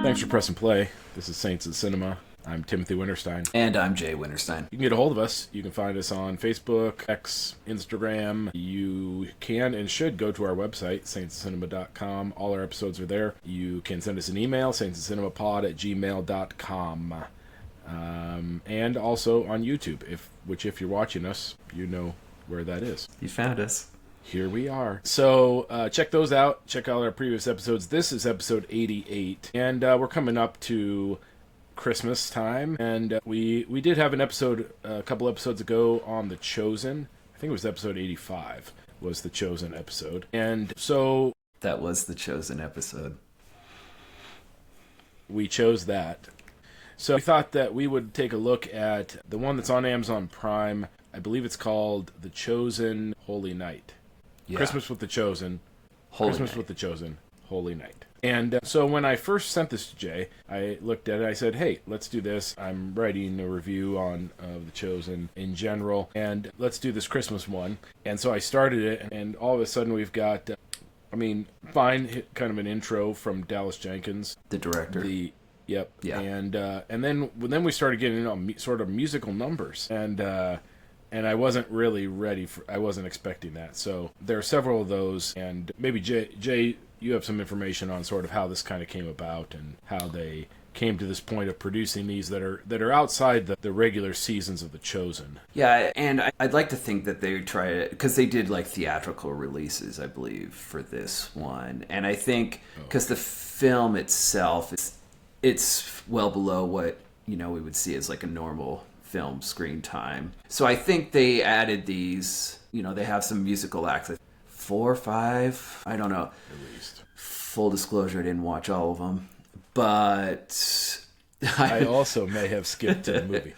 Thanks for pressing play. This is Saints of Cinema. I'm Timothy Winterstein. And I'm Jay Winterstein. You can get a hold of us. You can find us on Facebook, X, Instagram. You can and should go to our website, saintsofcinema.com. All our episodes are there. You can send us an email, saintsofcinemapod@gmail.com. And also on YouTube, if you're watching us, you know where that is. You found us. Here we are. So check those out. Check out our previous episodes. This is episode 88. And we're coming up to Christmas time. And we did have an episode a couple episodes ago on The Chosen. I think it was episode 85 was The Chosen episode. And so That was the Chosen episode. we chose that. So we thought that we would take a look at the one that's on Amazon Prime. I believe it's called The Chosen Holy Night. Yeah. Christmas with the Chosen. Holy Christmas Night. with the Chosen. Holy Night. And so when I first sent this to Jay, I looked at it, I said, hey, let's do this. I'm writing a review on The Chosen in general, and let's do this Christmas one. And so I started it, and all of a sudden we've got, fine, kind of an intro from Dallas Jenkins. The director. Yep. Yeah. And then we started getting sort of musical numbers, and I wasn't really ready I wasn't expecting that. So there are several of those, and maybe Jay, you have some information on sort of how this kind of came about and how they came to this point of producing these that are outside the regular seasons of The Chosen. Yeah, and I'd like to think that they try it, because they did like theatrical releases, I believe, for this one. And I think because the film itself, it's well below what, we would see as like a normal film screen time. So I think they added these, they have some musical acts, 4 or 5, I don't know. At least. Full disclosure, I didn't watch all of them, but I also may have skipped to the movie.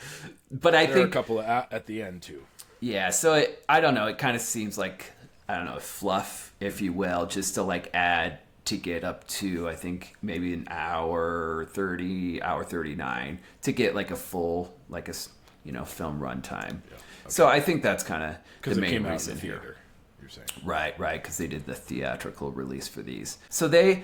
But I there think are a couple at the end too. Yeah, so I don't know, it kind of seems like, I don't know, fluff, if you will, just to like add to get up to, I think, maybe an hour 30, hour 39, to get like a full, like a, film runtime. Yeah, okay. So I think that's kind of the main reason here. Theater, you're saying. Right, because they did the theatrical release for these. So the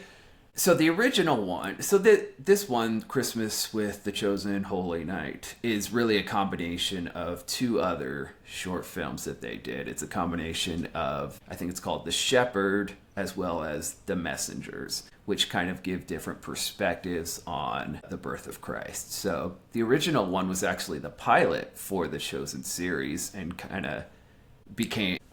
original one, this one, Christmas with the Chosen Holy Night, is really a combination of 2 other short films that they did. It's a combination of, I think it's called The Shepherd, as well as The Messengers, which kind of give different perspectives on the birth of Christ. So the original one was actually the pilot for the Chosen series, and kind of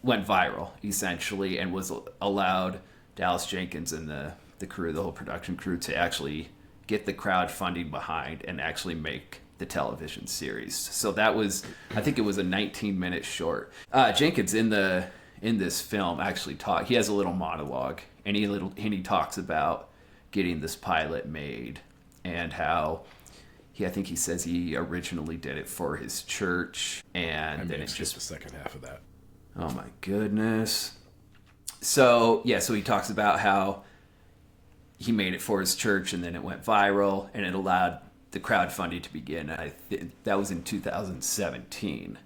went viral, essentially, and was allowed Dallas Jenkins and the crew, the whole production crew, to actually get the crowdfunding behind and actually make the television series. So that was, I think it was a 19-minute short. Jenkins in this film actually he has a little monologue, and he talks about getting this pilot made, and how I think he says he originally did it for his church, and then it's just the second half of that. Oh my goodness. So he talks about how he made it for his church, and then it went viral, and it allowed the crowdfunding to begin. That was in 2017.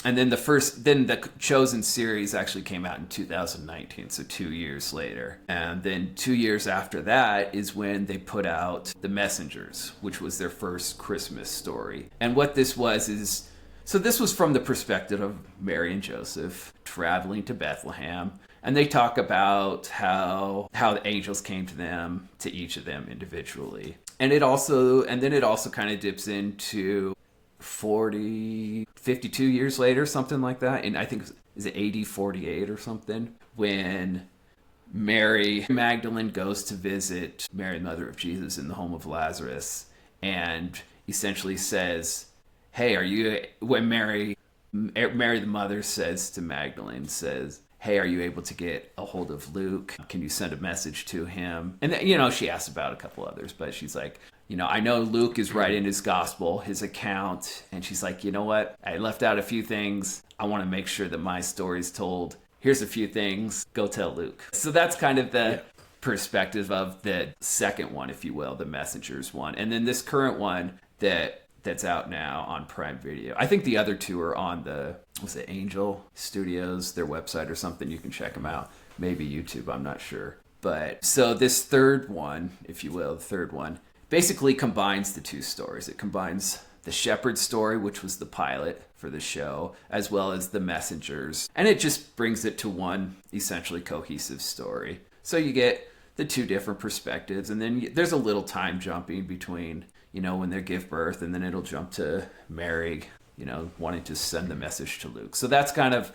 And then the Chosen series actually came out in 2019, so 2 years later. And then 2 years after that is when they put out The Messengers, which was their first Christmas story. And what this was so this was from the perspective of Mary and Joseph traveling to Bethlehem. And they talk about how the angels came to them, to each of them individually. And then it also kind of dips into 52 years later, something like that. And I think, is it AD 48 or something? When Mary Magdalene goes to visit Mary, the mother of Jesus, in the home of Lazarus, and essentially says, hey, when Mary the mother says to Magdalene, hey, are you able to get a hold of Luke? Can you send a message to him? And then, she asks about a couple others, but she's like, I know Luke is writing his gospel, his account. And she's like, you know what? I left out a few things. I want to make sure that my story's told. Here's a few things. Go tell Luke. So that's kind of the perspective of the second one, if you will, the Messengers one. And then this current one that that's out now on Prime Video. I think the other two are on was it Angel Studios, their website or something. You can check them out. Maybe YouTube, I'm not sure. But so this third one, if you will, the third one, basically combines the two stories. It combines the shepherd story, which was the pilot for the show, as well as the messengers. And it just brings it to one essentially cohesive story. So you get the two different perspectives, and then there's a little time jumping between, when they give birth, and then it'll jump to Mary, wanting to send the message to Luke. So that's kind of,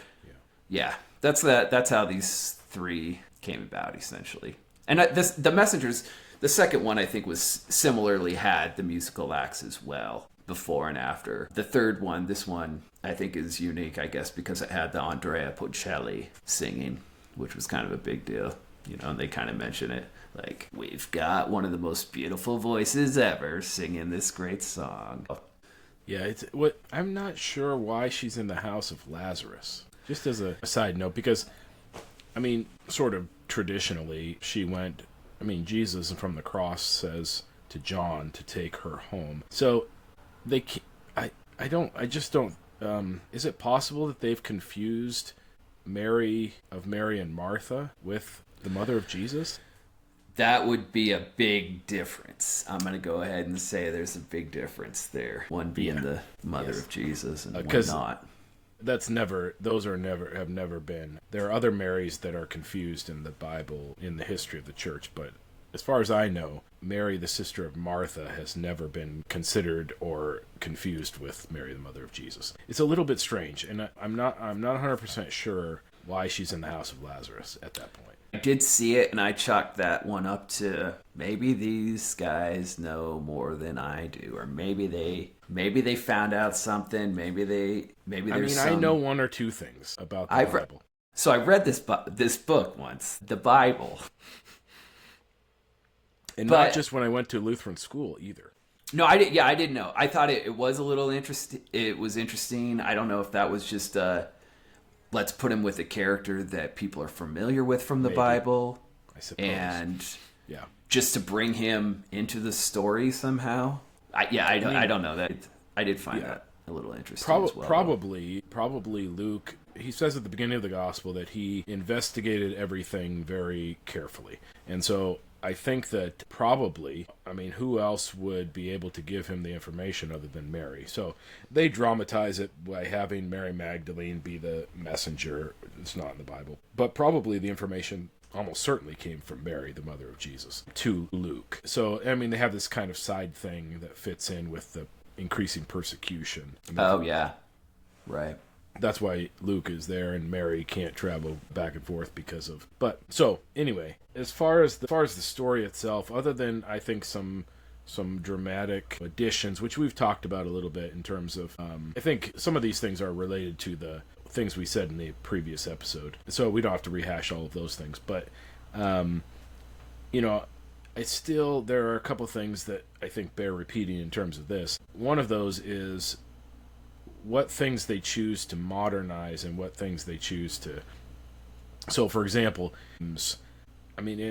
that's how these three came about, essentially. And the messengers, the second one, I think, was similarly had the musical acts as well, before and after. The third one, this one, I think is unique, I guess, because it had the Andrea Bocelli singing, which was kind of a big deal. And they kind of mention it, like, we've got one of the most beautiful voices ever singing this great song. Yeah, I'm not sure why she's in the house of Lazarus. Just as a side note, because, sort of traditionally, Jesus from the cross says to John to take her home. So they can't, I just don't, is it possible that they've confused Mary and Martha with the mother of Jesus? That would be a big difference. I'm going to go ahead and say there's a big difference there. One being the mother of Jesus and one not. Those have never been. There are other Marys that are confused in the Bible, in the history of the church, but as far as I know, Mary, the sister of Martha, has never been considered or confused with Mary, the mother of Jesus. It's a little bit strange, and I'm not 100% sure why she's in the house of Lazarus at that point. I did see it, and I chalked that one up to maybe these guys know more than I do, or maybe they found out something. Maybe there's I know one or two things about the Bible. So I read this book once, the Bible, and not just when I went to Lutheran school either. No, I did. Yeah, I didn't know. I thought it was a little interesting. It was interesting. I don't know if that was just let's put him with a character that people are familiar with from the Bible, I suppose, and just to bring him into the story somehow. I don't know that. I did find that a little interesting as well. Probably Luke. He says at the beginning of the gospel that he investigated everything very carefully, and so I think that probably, who else would be able to give him the information other than Mary? So they dramatize it by having Mary Magdalene be the messenger. It's not in the Bible. But probably the information almost certainly came from Mary, the mother of Jesus, to Luke. So, they have this kind of side thing that fits in with the increasing persecution. Right. That's why Luke is there and Mary can't travel back and forth because of. But so anyway, as far as the story itself, other than I think some dramatic additions, which we've talked about a little bit in terms of, I think some of these things are related to the things we said in the previous episode, so we don't have to rehash all of those things. But there are a couple things that I think bear repeating in terms of this. One of those is what things they choose to modernize and what things they choose to. So, for example, and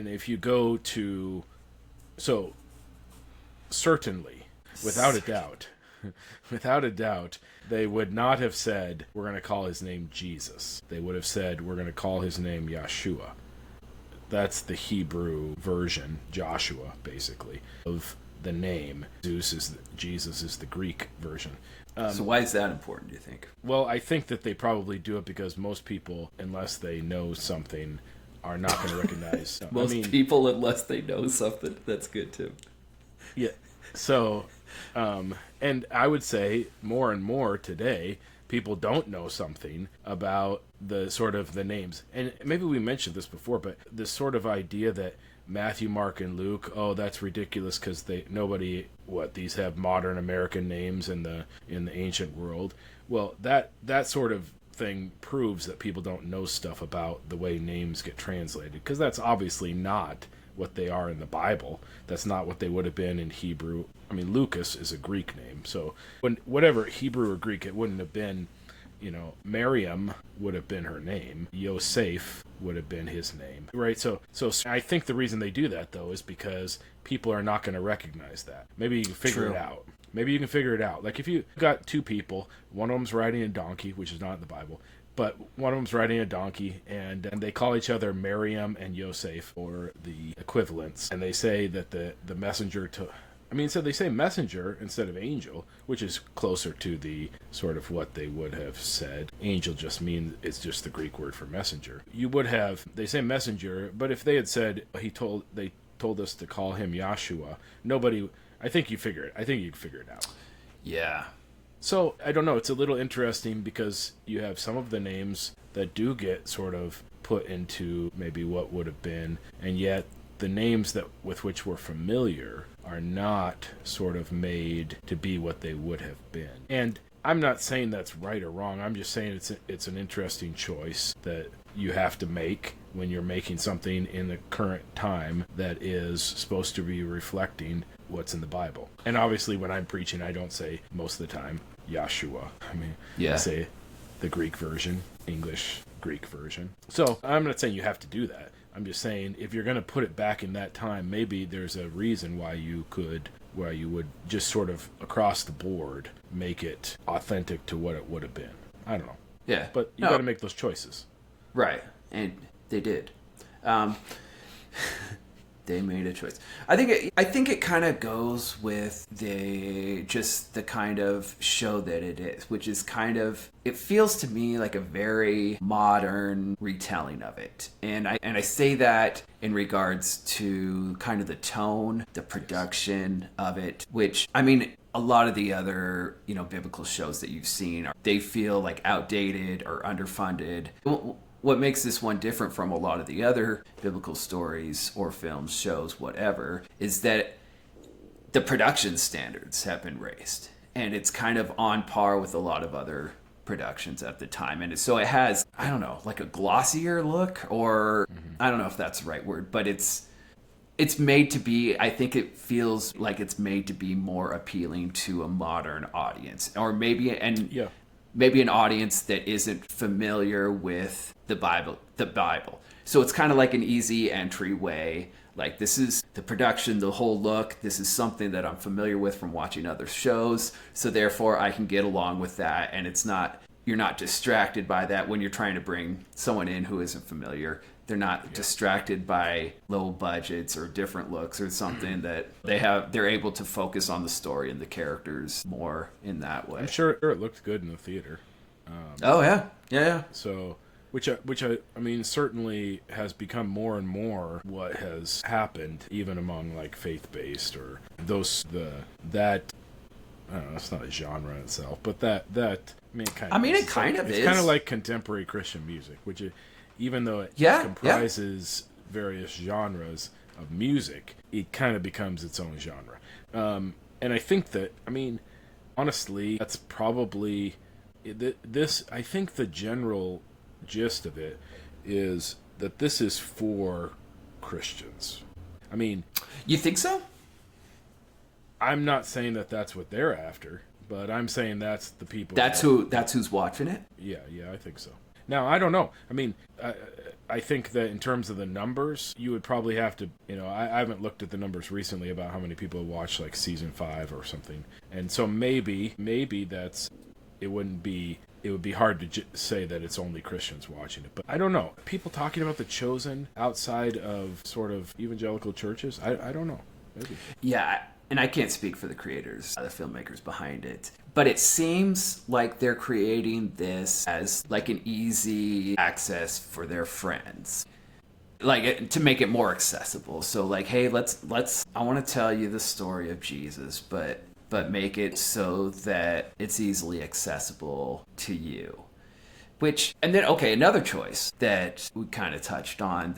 if you go to, so certainly, without a doubt, they would not have said, we're going to call his name Jesus. They would have said, we're going to call his name Yeshua. That's the version, Joshua, basically, of the name. Jesus is the Greek version. So why is that important, do you think? Well, I think that they probably do it because most people, unless they know something, are not going to recognize. People, unless they know something, that's good too. Yeah. So, and I would say more and more today, people don't know something about the sort of the names. And maybe we mentioned this before, but this sort of idea that Matthew, Mark, and Luke, that's ridiculous because these have modern American names in the ancient world. Well, that sort of thing proves that people don't know stuff about the way names get translated, because that's obviously not what they are in the Bible. That's not what they would have been in Hebrew. Lucas is a Greek name, so whatever Hebrew or Greek, it wouldn't have been, Miriam would have been her name. Yosef would have been his name, right? So I think the reason they do that, though, is because people are not going to recognize that. Maybe you can figure it out. maybe you can figure it out. Like if you got two people, one of them's riding a donkey, which is not in the Bible, but one of them's riding a donkey, and they call each other Miriam and Yosef, or the equivalents, and they say that the messenger to, so they say messenger instead of angel, which is closer to the sort of what they would have said. Angel just means, it's just the Greek word for messenger. You would have, they say messenger, but if they had said they told us to call him Yahshua, nobody, I think you could figure it out. Yeah. So, I don't know, it's a little interesting because you have some of the names that do get sort of put into maybe what would have been, and yet the names that with which we're familiar are not sort of made to be what they would have been. And I'm not saying that's right or wrong, I'm just saying it's an interesting choice that you have to make when you're making something in the current time that is supposed to be reflecting what's in the Bible. And obviously when I'm preaching, I don't say most of the time Yahshua. I say the Greek version, English Greek version. So I'm not saying you have to do that. I'm just saying if you're going to put it back in that time, maybe there's a reason why you would just sort of across the board make it authentic to what it would have been. I don't know. Yeah. But you got to make those choices. Right. And they did. They made a choice. I think it kind of goes with the kind of show that it is, which is kind of, it feels to me like a very modern retelling of it. And I say that in regards to kind of the tone, the production of it, which, a lot of the other, biblical shows that you've seen, they feel like outdated or underfunded. What makes this one different from a lot of the other biblical stories or films, shows, whatever, is that the production standards have been raised. And it's kind of on par with a lot of other productions at the time. And so it has, I don't know, like a glossier look, or I don't know if that's the right word, but it's made to be, I think it feels like it's made to be more appealing to a modern audience. Or maybe an audience that isn't familiar with the Bible. So it's kind of like an easy entryway. Like, this is the production, the whole look. This is something that I'm familiar with from watching other shows. So therefore I can get along with that. And you're not distracted by that when you're trying to bring someone in who isn't familiar. They're not distracted by low budgets or different looks or something, that they're able to focus on the story and the characters more in that way. I'm sure it looked good in the theater. Yeah. So, which certainly has become more and more what has happened, even among like faith-based or that. I don't know, it's not a genre in itself, but it kind of is. It's kind of like contemporary Christian music, which even though it comprises various genres of music, it kind of becomes its own genre. And I think that, honestly, that's probably this. I think the general gist of it is that this is for Christians. You think so? I'm not saying that that's what they're after, but I'm saying that's the people. That's who's watching it? Yeah, I think so. Now, I don't know. I think that in terms of the numbers, you would probably have to, I haven't looked at the numbers recently about how many people watch like season 5 or something. And so maybe it would be hard to say that it's only Christians watching it. But I don't know. People talking about The Chosen outside of sort of evangelical churches, I don't know. Maybe. Yeah, and I can't speak for the creators, the filmmakers behind it, but it seems like they're creating this as like an easy access for their friends, like to make it more accessible. So like, hey, let's I want to tell you the story of Jesus, but make it so that it's easily accessible to you. Another choice that we kind of touched on,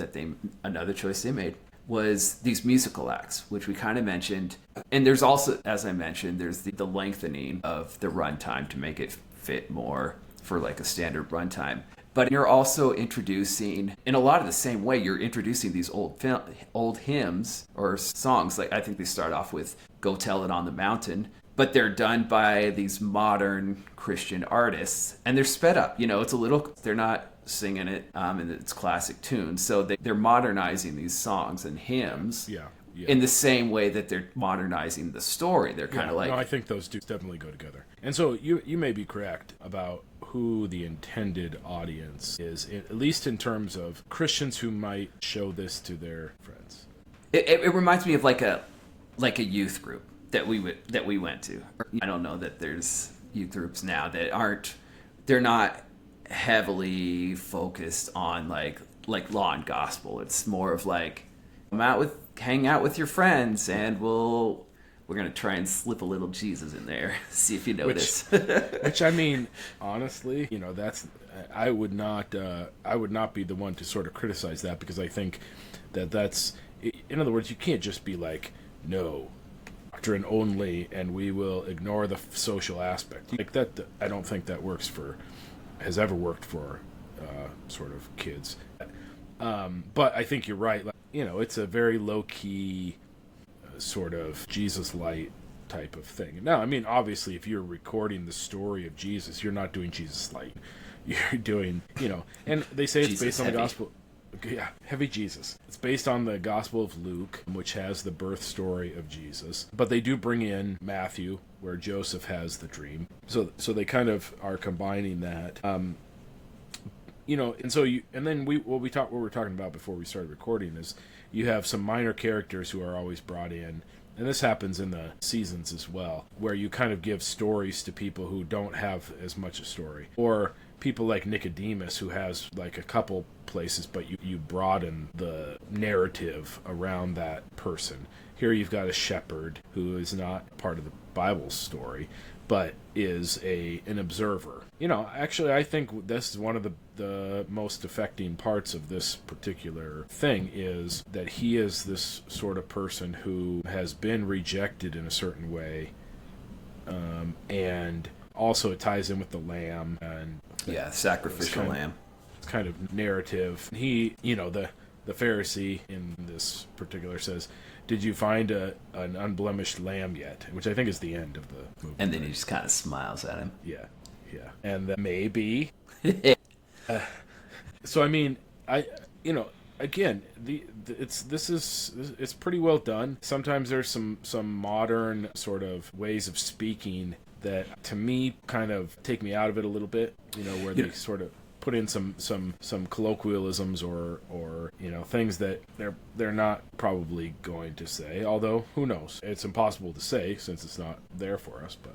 another choice they made was these musical acts, which we kind of mentioned. And there's also, as I mentioned, there's the lengthening of the runtime to make it fit more for like a standard runtime. But you're also introducing, in a lot of the same way, you're introducing these old hymns or songs. Like I think they start off with "Go Tell It on the Mountain," but they're done by these modern Christian artists, and they're sped up. They're not singing it in its classic tune, so they're modernizing these songs and hymns in the same way that they're modernizing the story. They're kind of like... No, I think those two definitely go together. And so you may be correct about who the intended audience is, at least in terms of Christians who might show this to their friends. It reminds me of like a youth group that we went to. I don't know that there's youth groups now that they're not heavily focused on like law and gospel. It's more of like, hang out with your friends, and we're gonna try and slip a little Jesus in there, see if you notice. Which I mean, honestly, I would not be the one to sort of criticize that, because I think that's, in other words, you can't just be like, no, doctrine only, and we will ignore the social aspect. Like that, I don't think that has ever worked for sort of kids. But I think you're right. Like, it's a very low-key sort of Jesus light type of thing. Now, I mean, obviously, if you're recording the story of Jesus, you're not doing Jesus light. You're doing, and they say it's based on the gospel. Yeah, heavy Jesus. It's based on the Gospel of Luke, which has the birth story of Jesus. But they do bring in Matthew, where Joseph has the dream. So they kind of are combining that. And so what we're talking about before we started recording is you have some minor characters who are always brought in, and this happens in the seasons as well, where you kind of give stories to people who don't have as much a story, or people like Nicodemus, who has like a couple places, but you broaden the narrative around that person. Here you've got a shepherd who is not part of the Bible story, but is an observer. Actually, I think this is one of the most affecting parts of this particular thing, is that he is this sort of person who has been rejected in a certain way, and also it ties in with the lamb, and sacrificial lamb. It's kind of narrative. He, the Pharisee in this particular says, "Did you find an unblemished lamb yet?" Which I think is the end of the movie. And then he just kind of smiles at him. Yeah. And maybe. So I mean, again, it's pretty well done. Sometimes there's some modern sort of ways of speaking that, to me, kind of take me out of it a little bit. Where they sort of put in some colloquialisms or things that they're not probably going to say. Although, who knows? It's impossible to say since it's not there for us. But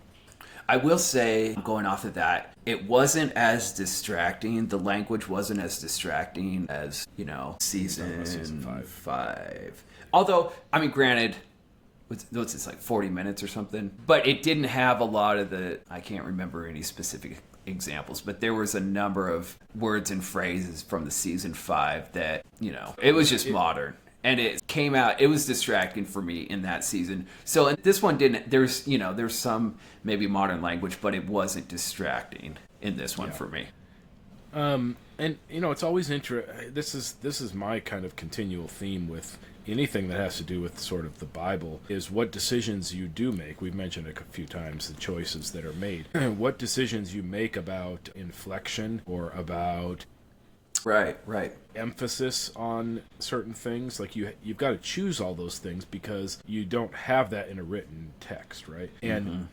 I will say, going off of that, it wasn't as distracting. The language wasn't as distracting as, season 5. Although, I mean, granted, what's this, like 40 minutes or something? But it didn't have a lot of I can't remember any specific examples, but there was a number of words and phrases from the season 5 that, it was just modern. And it came out, it was distracting for me in that season. So and this one didn't, there's some maybe modern language, but it wasn't distracting in this one for me. And it's always this is my kind of continual theme with anything that has to do with sort of the Bible, is what decisions you do make. We've mentioned it a few times, the choices that are made. What decisions you make about inflection or about Right. emphasis on certain things. Like you've got to choose all those things because you don't have that in a written text, right? And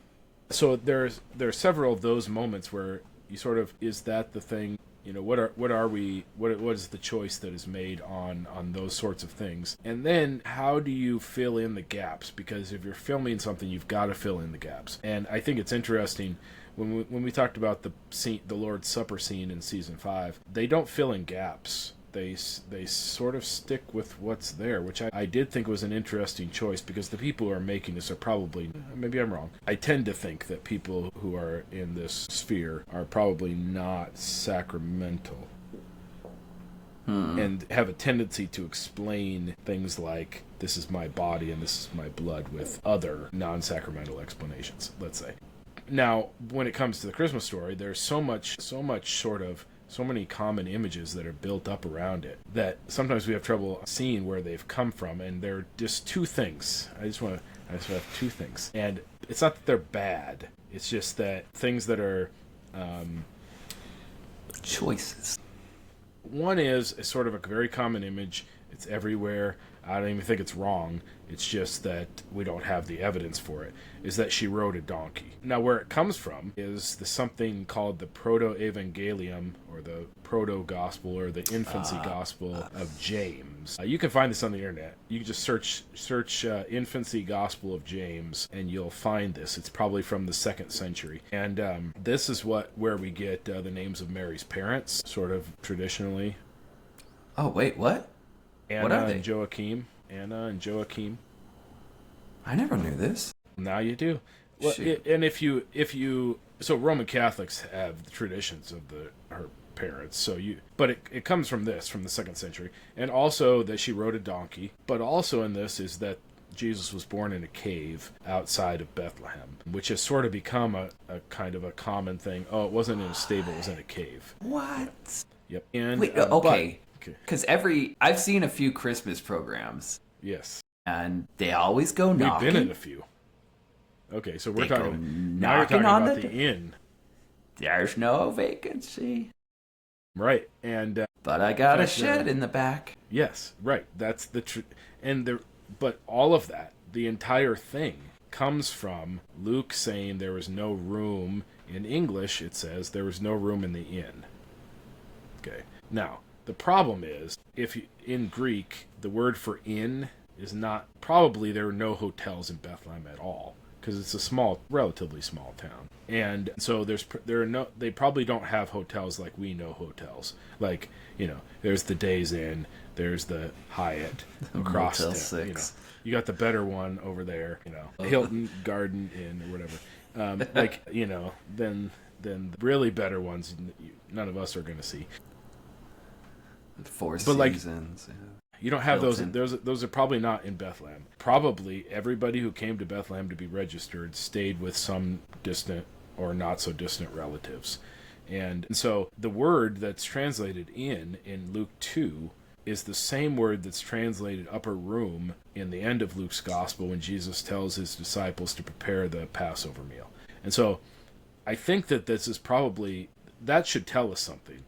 so there are several of those moments where you sort of, is that the thing? What is the choice that is made on those sorts of things? And then how do you fill in the gaps? Because if you're filming something, you've got to fill in the gaps. And I think it's interesting when we talked about the Lord's Supper scene in season 5, they don't fill in gaps. They sort of stick with what's there, which I did think was an interesting choice, because the people who are making this are probably, maybe I'm wrong, I tend to think that people who are in this sphere are probably not sacramental and have a tendency to explain things like, this is my body and this is my blood, with other non-sacramental explanations, let's say. Now, when it comes to the Christmas story, there's so many common images that are built up around it that sometimes we have trouble seeing where they've come from, and they're just two things. I just have two things. And it's not that they're bad, it's just that things that are choices. One is sort of a very common image. It's everywhere. I don't even think it's wrong. It's just that we don't have the evidence for it, is that she rode a donkey. Now, where it comes from is something called the Proto-Evangelium, or the Proto-Gospel, or the Infancy Gospel of James. You can find this on the internet. You can just search Infancy Gospel of James, and you'll find this. It's probably from the 2nd century. And this is where we get the names of Mary's parents, sort of traditionally. Oh, wait, what? Anna What are they? and Joachim. Anna and Joachim. I never knew this. Now you do. Well, Shoot. and if you so Roman Catholics have the traditions of her parents. So but it comes from the 2nd century, and also that she rode a donkey. But also in this is that Jesus was born in a cave outside of Bethlehem, which has sort of become a kind of a common thing. Oh, it wasn't in a stable; it was in a cave. What? Yep. And Wait, okay. Okay. Because I've seen a few Christmas programs, Yes. and they always go knocking. We've been in a few. Okay, so we're They go talking now. You're knocking talking on about the the inn, There's no vacancy, right? And but I got a fact, shed in the back. yes, right. That's but all of that, the entire thing, comes from Luke saying there was no room. In English, it says there was no room in the inn. Okay. Now, the problem is, in Greek, the word for inn is not, probably there are no hotels in Bethlehem at all, because it's a relatively small town. And so they probably don't have hotels like we know hotels. Like, there's the Days Inn, there's the Hyatt across Motel town, 6. You got the better one over there, Hilton Garden Inn or whatever. Then the really better ones, none of us are going to see. Four But, like, Seasons. You don't have Hilton. those are probably not in Bethlehem. Probably everybody who came to Bethlehem to be registered stayed with some distant or not so distant relatives. And so the word that's translated in Luke 2 is the same word that's translated upper room in the end of Luke's gospel when Jesus tells his disciples to prepare the Passover meal. And so I think that that should tell us something.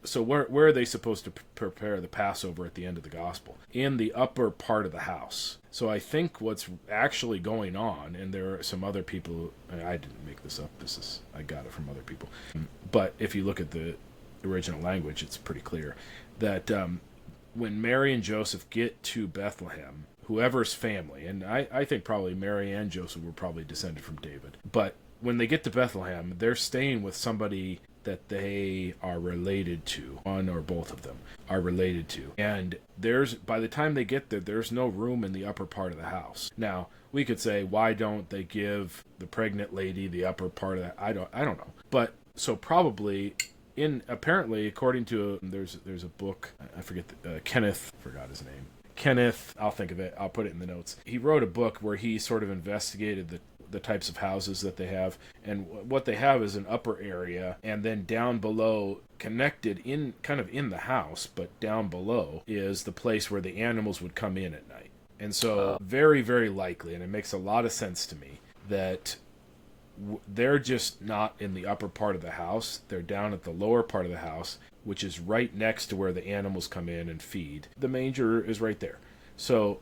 So where are they supposed to prepare the Passover at the end of the gospel? In the upper part of the house. So I think what's actually going on, and there are some other people, I didn't make this up, I got it from other people. But if you look at the original language, it's pretty clear that when Mary and Joseph get to Bethlehem, whoever's family, and I think probably Mary and Joseph were probably descended from David, but when they get to Bethlehem, they're staying with somebody that they are related to. One or both of them are related to. And by the time they get there, there's no room in the upper part of the house. Now, we could say, why don't they give the pregnant lady the upper part of that? I don't know. But so probably apparently, according to there's a book, I forget Kenneth, forgot his name. Kenneth, I'll think of it. I'll put it in the notes. He wrote a book where he sort of investigated the types of houses that they have, and what they have is an upper area, and then down below, connected in the house, but down below is the place where the animals would come in at night. And so very, very likely, and it makes a lot of sense to me, that they're just not in the upper part of the house. They're down at the lower part of the house, which is right next to where the animals come in and feed. The manger is right there. So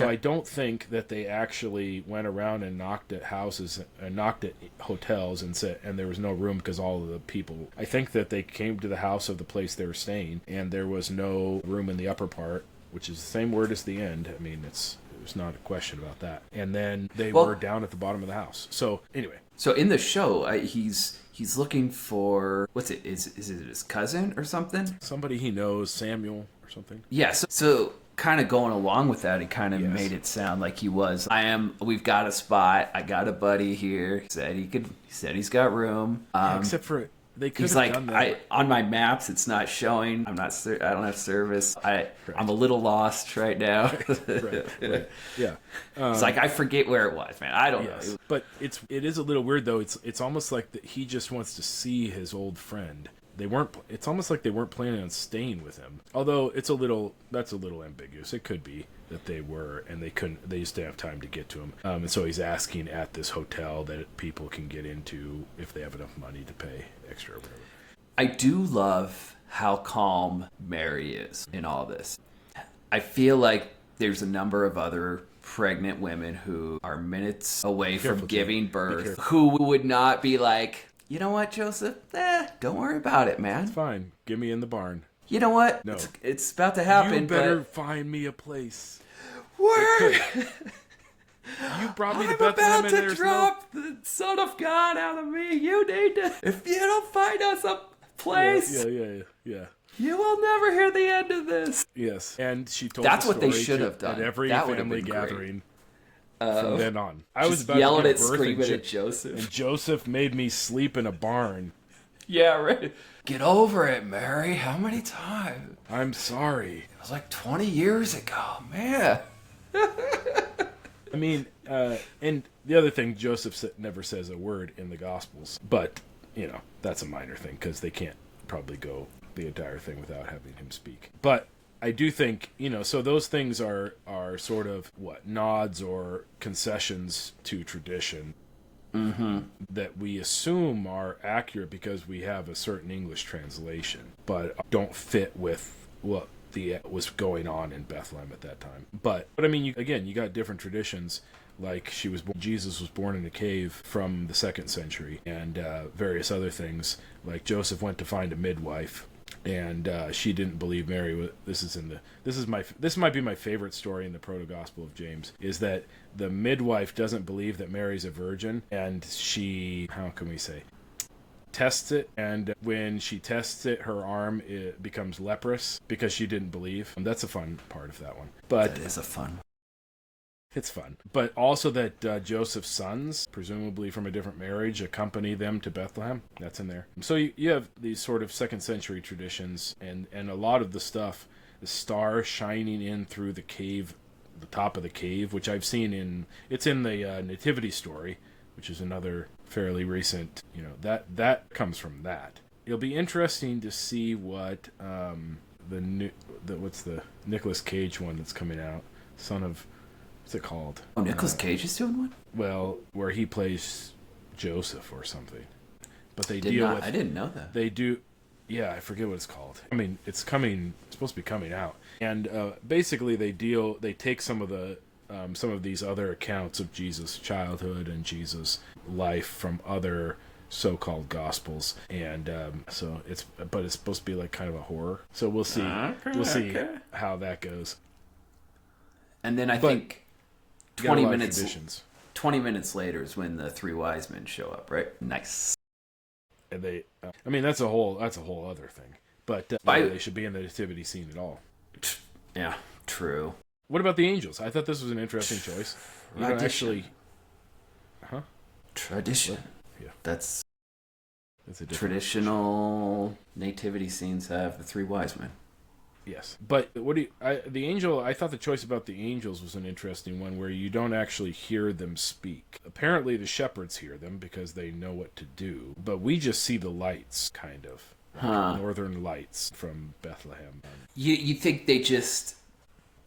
I don't think that they actually went around and knocked at houses and knocked at hotels and there was no room because all of the people. I think that they came to the house of the place they were staying, and there was no room in the upper part, which is the same word as the end. I mean, there's not a question about that. And then they were down at the bottom of the house. So anyway. So in the show, he's looking for, what's it? Is it his cousin or something? Somebody he knows, Samuel or something. Yeah. So kind of going along with that, he kind of made it sound like he was. We've got a spot. I got a buddy here. He said he's got room. Except for they could he's have like, done that. on my maps, it's not showing. I don't have service. I'm a little lost right now. right. Yeah. It's like, I forget where it was, man. I don't know. But it is a little weird though. It's almost like he just wants to see his old friend. It's almost like they weren't planning on staying with him. Although that's a little ambiguous. It could be that they were, and they just didn't have time to get to him. And so he's asking at this hotel that people can get into if they have enough money to pay extra or whatever. I do love how calm Mary is in all this. I feel like there's a number of other pregnant women who are minutes away from careful, giving Jim. Be birth careful. who would not be like, you know what, Joseph? Don't worry about it, man. Fine, get me in the barn. You know what? No. It's about to happen. You better but find me a place. word. You brought me to I'm Bethlehem, about and to there's drop the Son of God out of me. You need to. If you don't find us a place, Yeah. you will never hear the end of this. Yes, and she told. That's the what they story should to- have done. at every That would have family been great. gathering from then on. I was Just about yelling to at give birth, screaming and at Joseph. and Joseph made me sleep in a barn. Yeah, right. Get over it, Mary. How many times? I'm sorry. It was like 20 years ago, man. I mean, and the other thing, Joseph never says a word in the Gospels, but that's a minor thing because they can't probably go the entire thing without having him speak. But I do think, so those things are sort of nods or concessions to tradition that we assume are accurate because we have a certain English translation, but don't fit with what was going on in Bethlehem at that time. But I mean, you got different traditions. Like Jesus was born in a cave from the 2nd century, and various other things. Like Joseph went to find a midwife, and she didn't believe Mary. This might be my favorite story in the Proto-Gospel of James, is that the midwife doesn't believe that Mary's a virgin, and she, how can we say, tests it, and when she tests it, her arm becomes leprous because she didn't believe. And that's a fun part of that one. But That is a fun. it's fun. But also that Joseph's sons, presumably from a different marriage, accompany them to Bethlehem. That's in there. So you have these sort of 2nd century traditions, and a lot of the stuff, the star shining in through the cave, the top of the cave, which I've seen it's in the Nativity story, which is another fairly recent, that comes from that. It'll be interesting to see what what's the Nicolas Cage one that's coming out, what's it called? Oh, Nicolas Cage is doing one? Well, where he plays Joseph or something. But they I didn't know that. They do, yeah, I forget what it's called. I mean, it's supposed to be coming out. And basically they take some of these other accounts of Jesus' childhood and Jesus' life from other so-called gospels, and so it's supposed to be like kind of a horror. So we'll see. We'll see how that goes. And then I think You got a 20 lot of minutes. traditions. 20 minutes later is when the 3 wise men show up, right? Nice. And they, I mean, that's a whole other thing. But they should be in the nativity scene at all. Yeah, true. What about the angels? I thought this was an interesting choice. You don't actually, Tradition. Yeah. That's a different traditional nativity scenes have the 3 wise men. Yes, but the angel? I thought the choice about the angels was an interesting one, where you don't actually hear them speak. Apparently, the shepherds hear them because they know what to do, but we just see the lights, kind of, like northern lights from Bethlehem. You think they just,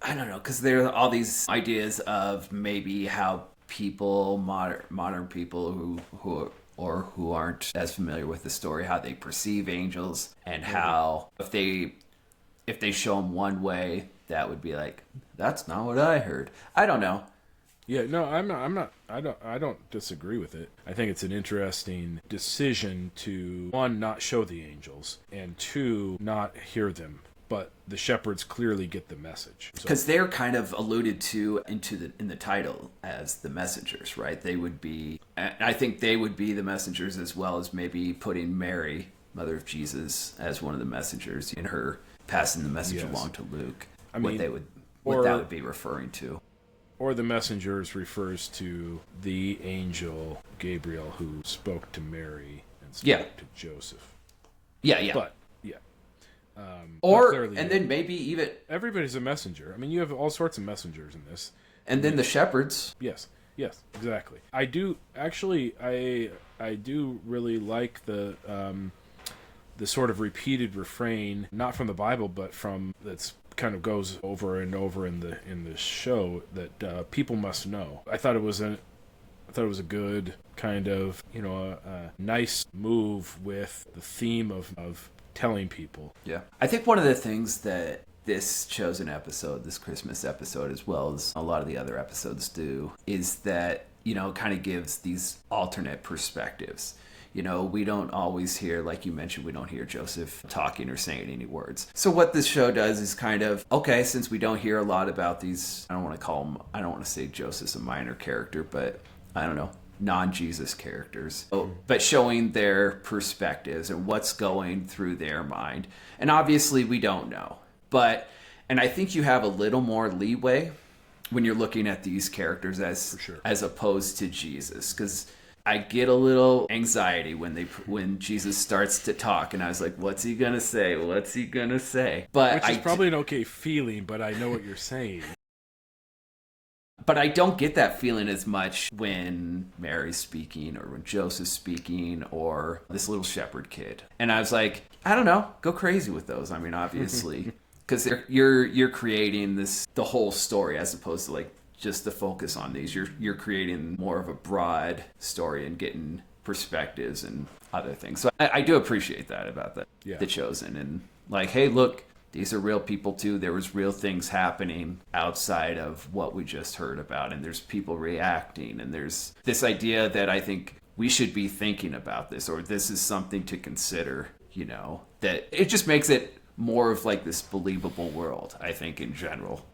I don't know, because there are all these ideas of maybe how people, modern people who aren't as familiar with the story, how they perceive angels, and how if they show them one way, that would be like, that's not what I heard. I don't know. Yeah, no, I'm not. I don't disagree with it. I think it's an interesting decision to, one, not show the angels, and two, not hear them. But the shepherds clearly get the message. Because they're kind of alluded to in the title as the messengers, right? They would be, I think they would be the messengers, as well as maybe putting Mary, mother of Jesus, as one of the messengers in her passing the message along to Luke. What that would be referring to. Or the messengers refers to the angel Gabriel who spoke to Mary and spoke to Joseph. Yeah. But yeah. Then maybe even everybody's a messenger. I mean, you have all sorts of messengers in this. And then the shepherds. Yes, exactly. I do actually. I do really like the sort of repeated refrain, not from the Bible, but from that's kind of goes over and over in the show, that people must know. I thought it was a good kind of a nice move with the theme of telling people. Yeah, I think one of the things that this Chosen episode, this Christmas episode, as well as a lot of the other episodes do, is that, you know, kind of gives these alternate perspectives. You know, we don't always hear, like you mentioned, we don't hear Joseph talking or saying any words. So what this show does is kind of, okay, since we don't hear a lot about these, I don't want to say Joseph's a minor character, but I don't know, non-Jesus characters, but showing their perspectives and what's going through their mind. And obviously we don't know, and I think you have a little more leeway when you're looking at these characters as opposed to Jesus, because I get a little anxiety when Jesus starts to talk, and I was like, what's he gonna say? What's he gonna say? But which is probably an okay feeling, but I know what you're saying. But I don't get that feeling as much when Mary's speaking or when Joseph's speaking or this little shepherd kid. And I was like, I don't know, go crazy with those. I mean, obviously, because you're creating the whole story as opposed to like just the focus on these. You're creating more of a broad story and getting perspectives and other things. So I do appreciate that about The Chosen. And like, hey, look, these are real people too. There was real things happening outside of what we just heard about. And there's people reacting. And there's this idea that I think we should be thinking about this, or this is something to consider, you know, that it just makes it more of like this believable world, I think, in general.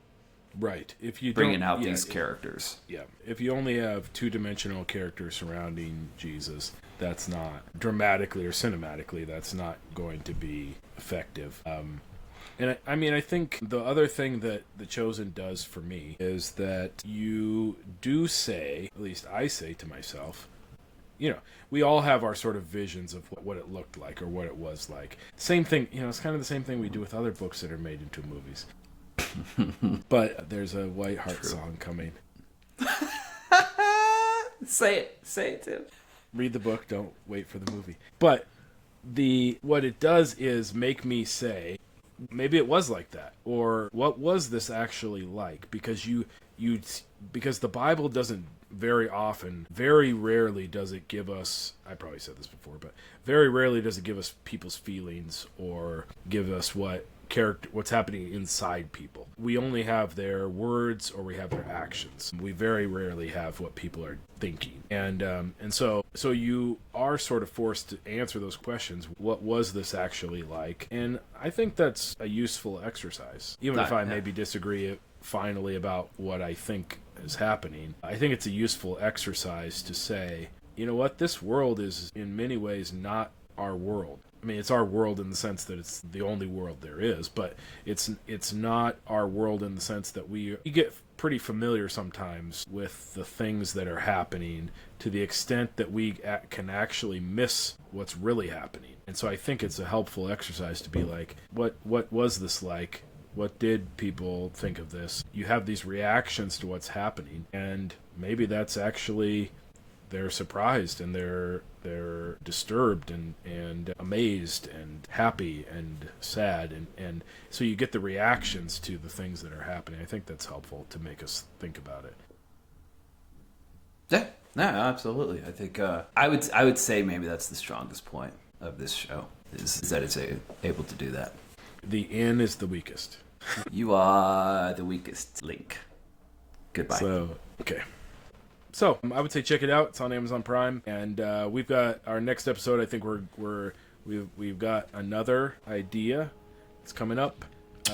Right. If you bringing out these characters. Yeah. If you only have two-dimensional characters surrounding Jesus, that's not dramatically or cinematically, that's not going to be effective. And I think the other thing that The Chosen does for me is that you do say, at least I say to myself, you know, we all have our sort of visions of what it looked like or what it was like. Same thing, you know, it's kind of the same thing we do with other books that are made into movies. But there's a White Heart song coming. Say it, Tim. Read the book, don't wait for the movie. But what it does is make me say, maybe it was like that, or what was this actually like? Because because the Bible doesn't very rarely does it give us, I probably said this before, but very rarely does it give us people's feelings or give us what's happening inside people. We only have their words or we have their actions. We very rarely have what people are thinking. And so you are sort of forced to answer those questions. What was this actually like? And I think that's a useful exercise. Even if I maybe disagree finally about what I think is happening, I think it's a useful exercise to say, you know what, this world is in many ways not our world. I mean, it's our world in the sense that it's the only world there is, but it's not our world in the sense that we get pretty familiar sometimes with the things that are happening to the extent that we can actually miss what's really happening. And so I think it's a helpful exercise to be like, what was this like? What did people think of this? You have these reactions to what's happening, and maybe that's actually they're surprised and they're disturbed and amazed and happy and sad, and so you get the reactions to the things that are happening. I think that's helpful to make us think about it. Yeah, no, absolutely. I think I would say maybe that's the strongest point of this show is that it's able to do that. The in is the weakest. You are the weakest link. Goodbye. So I would say check it out. It's on Amazon Prime, and we've got our next episode. I think we've got another idea. It's coming up.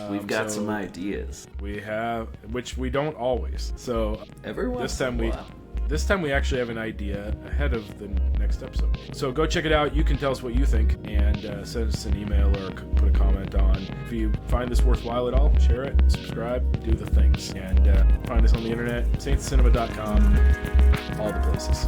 We've got some ideas. We have, which we don't always. So every once in a while. This time we actually have an idea ahead of the next episode. So go check it out. You can tell us what you think and send us an email or put a comment on. If you find this worthwhile at all, share it, subscribe, do the things. And find us on the internet, saintscinema.com, all the places.